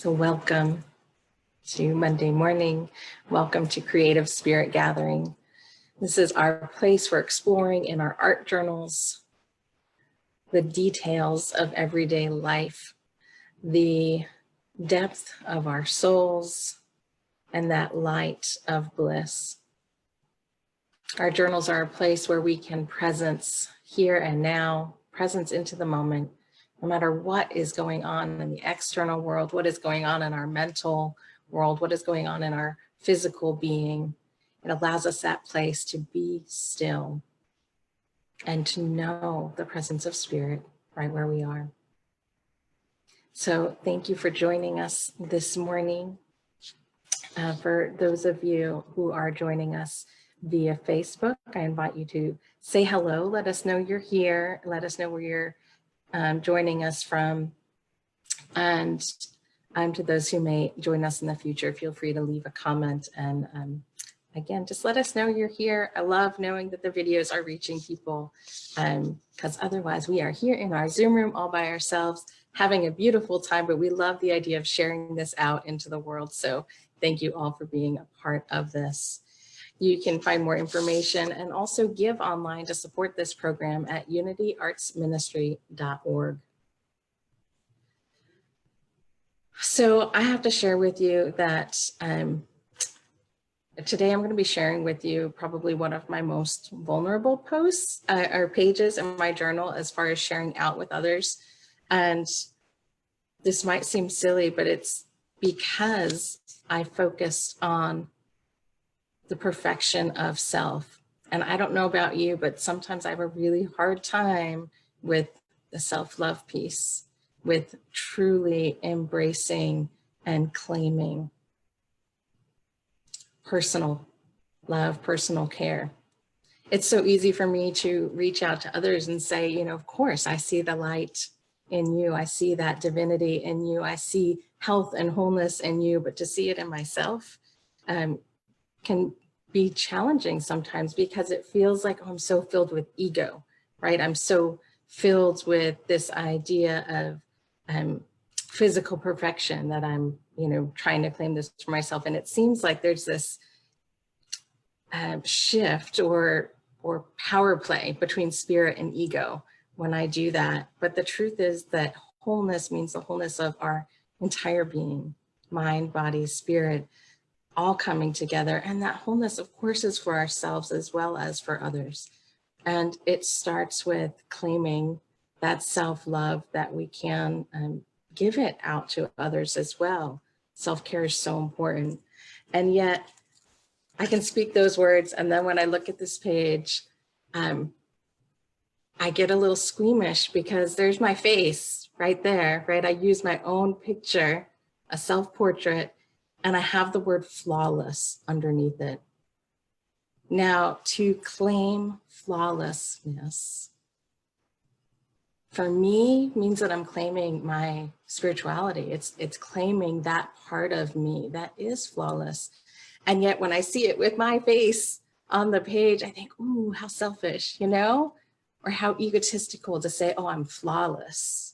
So welcome to Monday morning. Welcome to Creative Spirit Gathering. This is our place for exploring in our art journals the details of everyday life, the depth of our souls, and that light of bliss. Our journals are a place where we can presence here and now, presence into the moment, no matter what is going on in the external world, what is going on in our mental world, what is going on in our physical being. It allows us that place to be still and to know the presence of spirit right where we are. So thank you for joining us this morning. For those of you who are joining us via Facebook, I invite you to say hello. Let us know you're here. Let us know where you're joining us from. And to those who may join us in the future, feel free to leave a comment. And again, just let us know you're here. I love knowing that the videos are reaching people because otherwise we are here in our Zoom room all by ourselves, having a beautiful time, but we love the idea of sharing this out into the world. So thank you all for being a part of this. You can find more information and also give online to support this program at unityartsministry.org. So I have to share with you that today I'm going to be sharing with you probably one of my most vulnerable posts or pages in my journal as far as sharing out with others. And this might seem silly, but it's because I focused on the perfection of self. And I don't know about you, but sometimes I have a really hard time with the self-love piece, with truly embracing and claiming personal love, personal care. It's so easy for me to reach out to others and say, you know, of course, I see the light in you. I see that divinity in you. I see health and wholeness in you, but to see it in myself can be challenging sometimes because it feels like, oh, I'm so filled with ego, right? I'm so filled with this idea of physical perfection that I'm, you know, trying to claim this for myself. And it seems like there's this shift or power play between spirit and ego when I do that. But the truth is that wholeness means the wholeness of our entire being, mind, body, spirit, all coming together. And that wholeness, of course, is for ourselves as well as for others. And it starts with claiming that self-love that we can give it out to others as well. Self-care is so important. And yet I can speak those words. And then when I look at this page, I get a little squeamish because there's my face right there, right? I use my own picture, a self-portrait, and I have the word flawless underneath it. Now, to claim flawlessness, for me, means that I'm claiming my spirituality. It's claiming that part of me that is flawless. And yet when I see it with my face on the page, I think, ooh, how selfish, you know? Or how egotistical to say, oh, I'm flawless.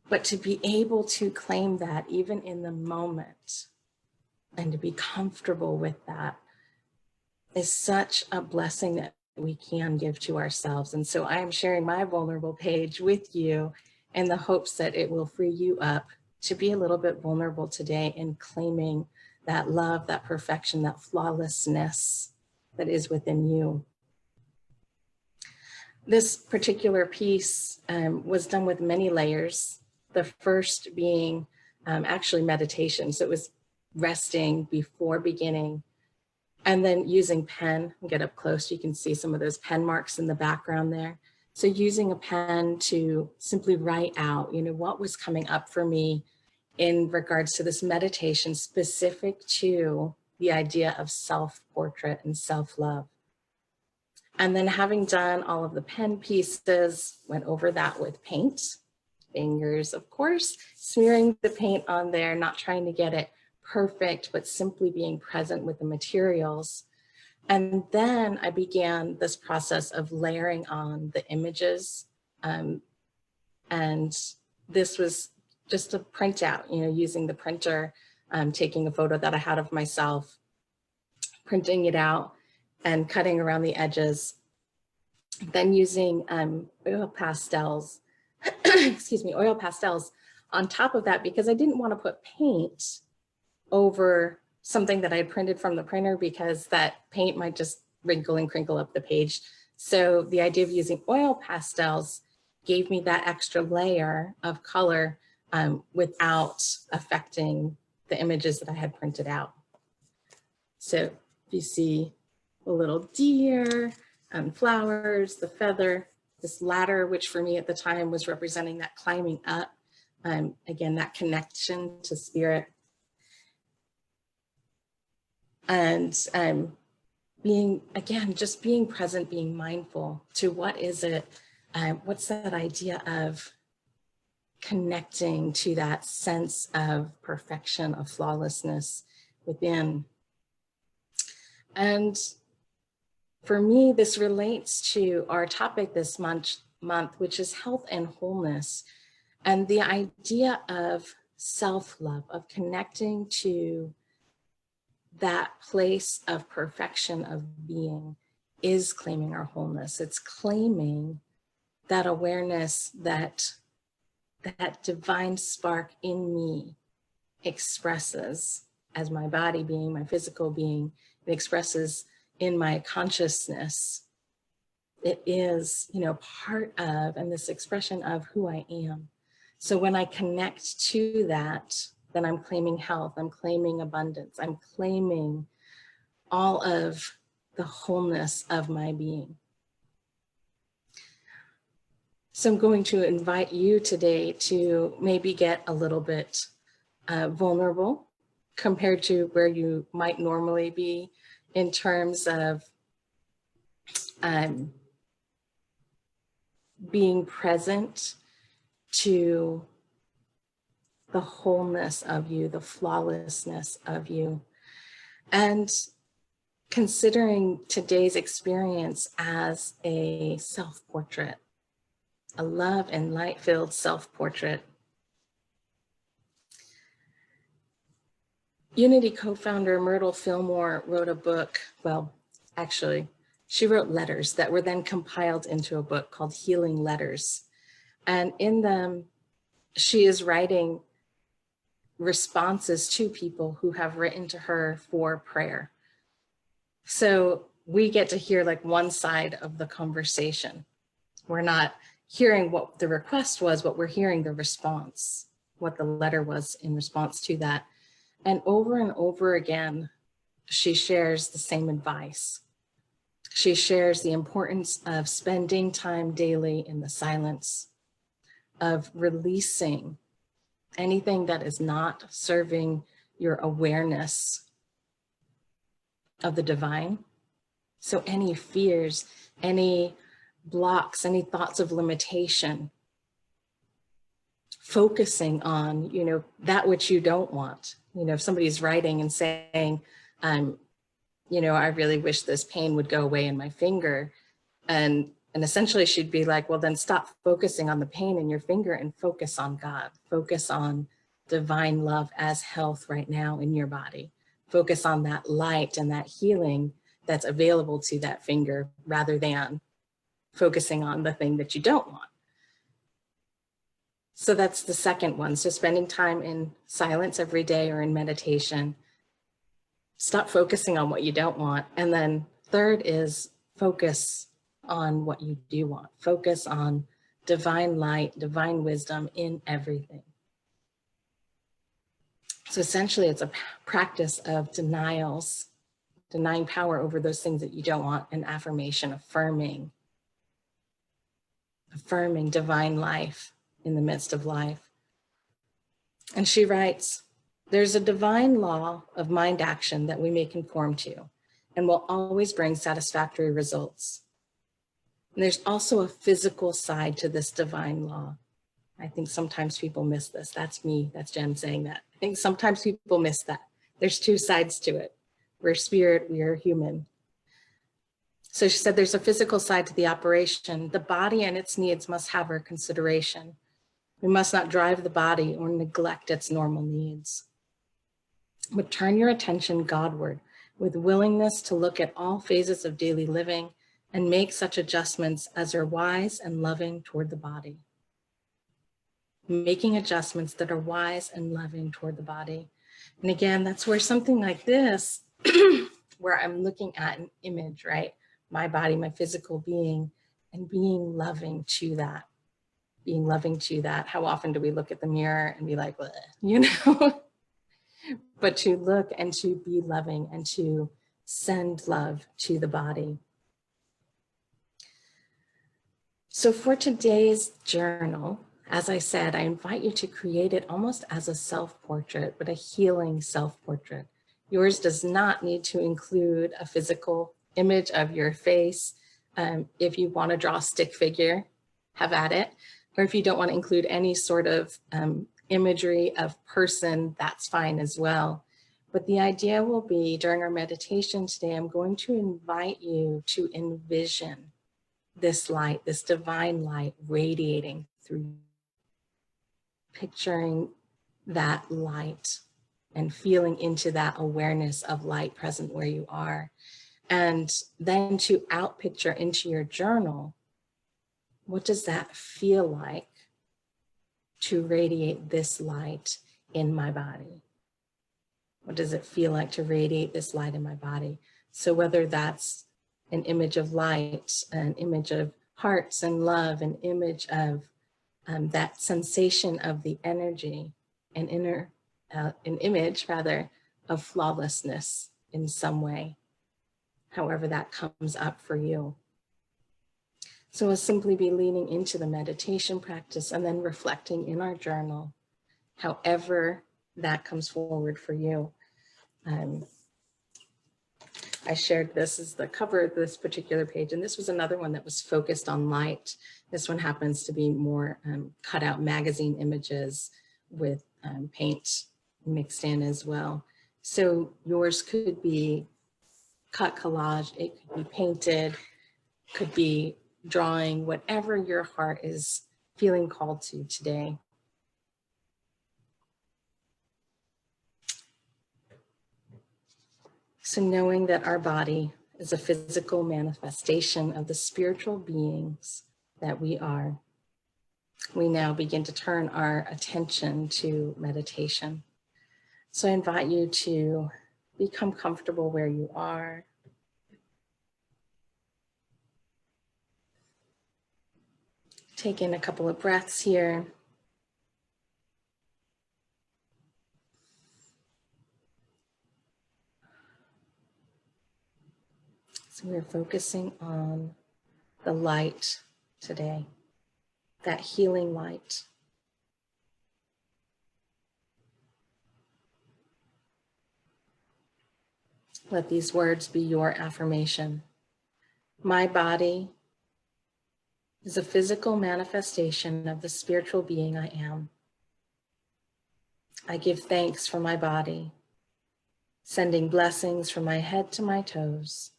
But to be able to claim that even in the moment and to be comfortable with that is such a blessing that we can give to ourselves. And so I am sharing my vulnerable page with you in the hopes that it will free you up to be a little bit vulnerable today in claiming that love, that perfection, that flawlessness that is within you. This particular piece was done with many layers. The first being actually meditation. So it was resting before beginning. And then using pen, get up close, you can see some of those pen marks in the background there. So using a pen to simply write out, you know, what was coming up for me in regards to this meditation specific to the idea of self-portrait and self-love. And then having done all of the pen pieces, went over that with paint, fingers, of course, smearing the paint on there, not trying to get it perfect, but simply being present with the materials. And then I began this process of layering on the images and this was just a printout, using the printer, taking a photo that I had of myself, printing it out and cutting around the edges, then using oil pastels, excuse me, oil pastels on top of that, because I didn't want to put paint over something that I had printed from the printer, because that paint might just wrinkle and crinkle up the page. So the idea of using oil pastels gave me that extra layer of color without affecting the images that I had printed out. So you see a little deer, flowers, the feather, this ladder, which for me at the time was representing that climbing up, again, that connection to spirit. And just being present, being mindful to what is it, what's that idea of connecting to that sense of perfection, of flawlessness within. And for me, this relates to our topic this month, which is health and wholeness, and the idea of self-love, of connecting to that place of perfection of being, is claiming our wholeness. It's claiming that awareness, that divine spark in me expresses as my body being, my physical being, it expresses in my consciousness. It is, part of, and this expression of who I am. So when I connect to that, then I'm claiming health, I'm claiming abundance, I'm claiming all of the wholeness of my being. So I'm going to invite you today to maybe get a little bit vulnerable compared to where you might normally be in terms of being present to the wholeness of you, the flawlessness of you, and considering today's experience as a self-portrait, a love and light-filled self-portrait. Unity co-founder Myrtle Fillmore wrote a book, actually, she wrote letters that were then compiled into a book called Healing Letters. And in them, she is writing responses to people who have written to her for prayer. So we get to hear like one side of the conversation. We're not hearing what the request was, but we're hearing the response, what the letter was in response to that. And over again, she shares the same advice. She shares the importance of spending time daily in the silence, of releasing anything that is not serving your awareness of the divine. So any fears, any blocks, any thoughts of limitation, focusing on, that which you don't want. If somebody's writing and saying, I really wish this pain would go away in my finger. And essentially she'd be like, well, then stop focusing on the pain in your finger and focus on God. Focus on divine love as health right now in your body. Focus on that light and that healing that's available to that finger rather than focusing on the thing that you don't want. So that's the second one. So spending time in silence every day or in meditation. Stop focusing on what you don't want. And then third is focus on what you do want. Focus on divine light, divine wisdom in everything. So essentially it's a practice of denials, denying power over those things that you don't want, and affirmation, affirming divine life in the midst of life. And she writes, there's a divine law of mind action that we may conform to and will always bring satisfactory results. And there's also a physical side to this divine law. I think sometimes people miss this. That's me, that's Jen saying that. I think sometimes people miss that. There's two sides to it. We're spirit, we are human. So she said there's a physical side to the operation. The body and its needs must have our consideration. We must not drive the body or neglect its normal needs. But turn your attention Godward with willingness to look at all phases of daily living and make such adjustments as are wise and loving toward the body. Making adjustments that are wise and loving toward the body. And again, that's where something like this, where I'm looking at an image, right? My body, my physical being, and being loving to that. Being loving to that. How often do we look at the mirror and be like, bleh, you know? But to look and to be loving and to send love to the body. So for today's journal, as I said, I invite you to create it almost as a self-portrait, but a healing self-portrait. Yours does not need to include a physical image of your face. If you want to draw a stick figure, have at it. Or if you don't want to include any sort of imagery of person, that's fine as well. But the idea will be during our meditation today, I'm going to invite you to envision this light, this divine light radiating through you. Picturing that light and feeling into that awareness of light present where you are. And then to outpicture into your journal, what does that feel like to radiate this light in my body? What does it feel like to radiate this light in my body? So whether that's an image of light, an image of hearts and love, an image of that sensation of the energy, an image rather of flawlessness in some way, however that comes up for you. So we'll simply be leaning into the meditation practice and then reflecting in our journal, however that comes forward for you. I shared this as the cover of this particular page, and this was another one that was focused on light. This one happens to be more cut out magazine images with paint mixed in as well. So yours could be cut collage, it could be painted, could be drawing, whatever your heart is feeling called to today. So knowing that our body is a physical manifestation of the spiritual beings that we are, we now begin to turn our attention to meditation. So I invite you to become comfortable where you are. Take in a couple of breaths here. So we're focusing on the light today, that healing light. Let these words be your affirmation. My body is a physical manifestation of the spiritual being I am. I give thanks for my body, sending blessings from my head to my toes.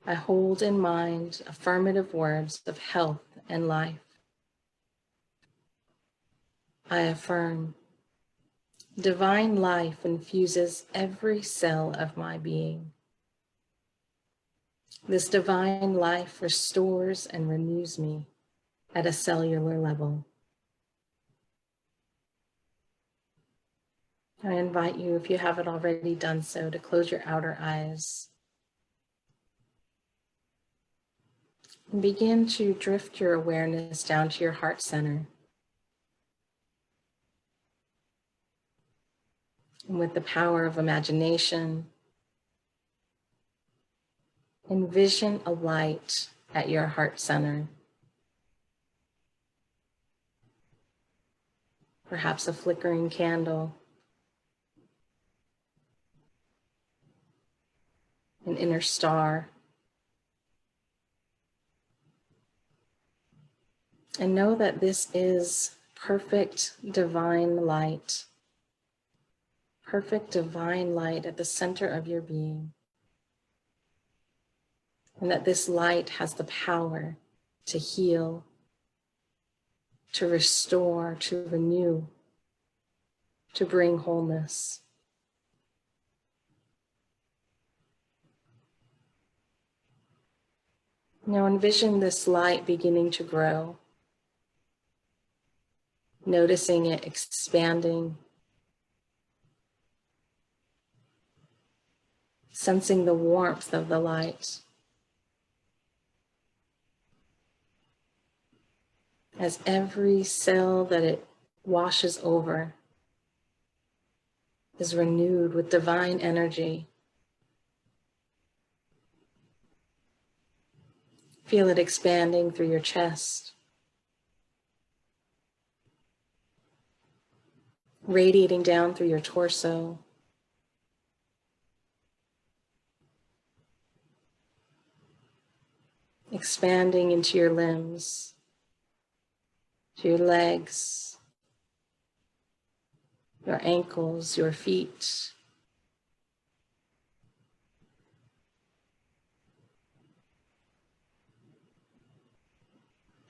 I hold in mind affirmative words of health and life. I affirm divine life infuses every cell of my being. This divine life restores and renews me at a cellular level. I invite you, if you haven't already done so, to close your outer eyes and begin to drift your awareness down to your heart center. And with the power of imagination, envision a light at your heart center. Perhaps a flickering candle, an inner star. And know that this is perfect divine light at the center of your being. And that this light has the power to heal, to restore, to renew, to bring wholeness. Now envision this light beginning to grow, noticing it expanding, sensing the warmth of the light as every cell that it washes over is renewed with divine energy. Feel it expanding through your chest, radiating down through your torso, expanding into your limbs, to your legs, your ankles, your feet.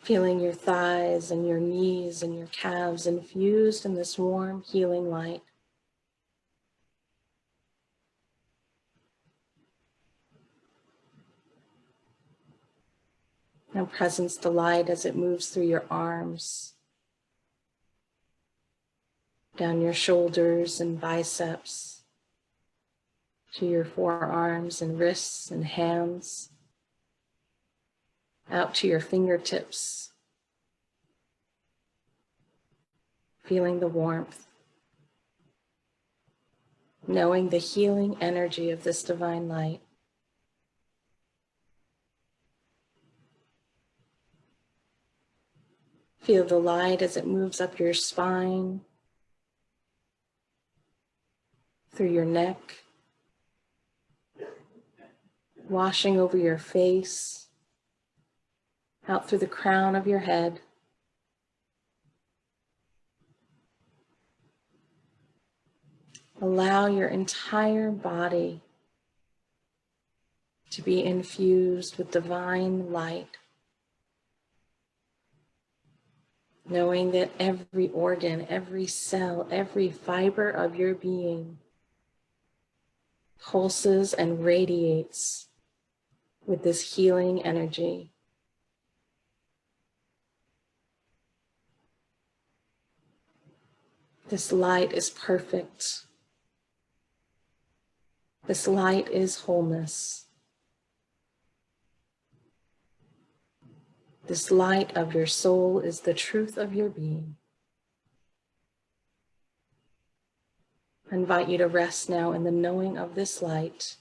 Feeling your thighs and your knees and your calves infused in this warm, healing light. Now presence the light as it moves through your arms, down your shoulders and biceps, to your forearms and wrists and hands, out to your fingertips, feeling the warmth, knowing the healing energy of this divine light. Feel the light as it moves up your spine, through your neck, washing over your face, out through the crown of your head, allow your entire body to be infused with divine light, knowing that every organ, every cell, every fiber of your being pulses and radiates with this healing energy. This light is perfect. This light is wholeness. This light of your soul is the truth of your being. I invite you to rest now in the knowing of this light,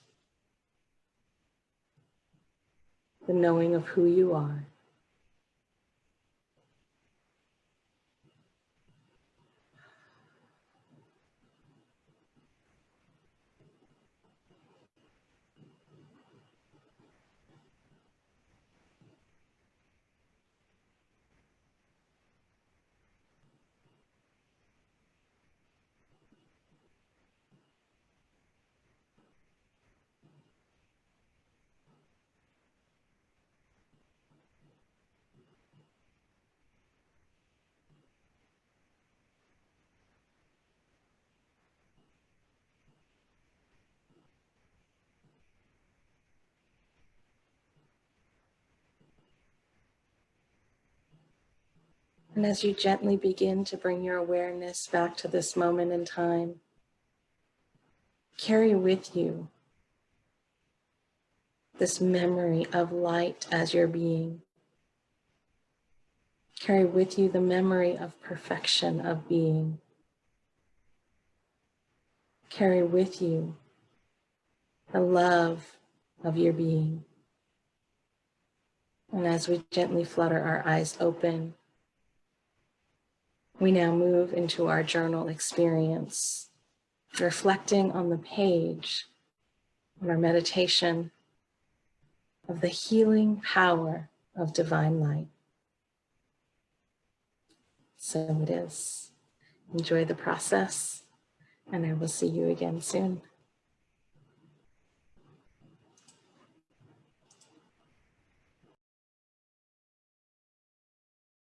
the knowing of who you are. And as you gently begin to bring your awareness back to this moment in time, carry with you this memory of light as your being. Carry with you the memory of perfection of being. Carry with you the love of your being. And as we gently flutter our eyes open, we now move into our journal experience, reflecting on the page in our meditation of the healing power of divine light. So it is. Enjoy the process, and I will see you again soon.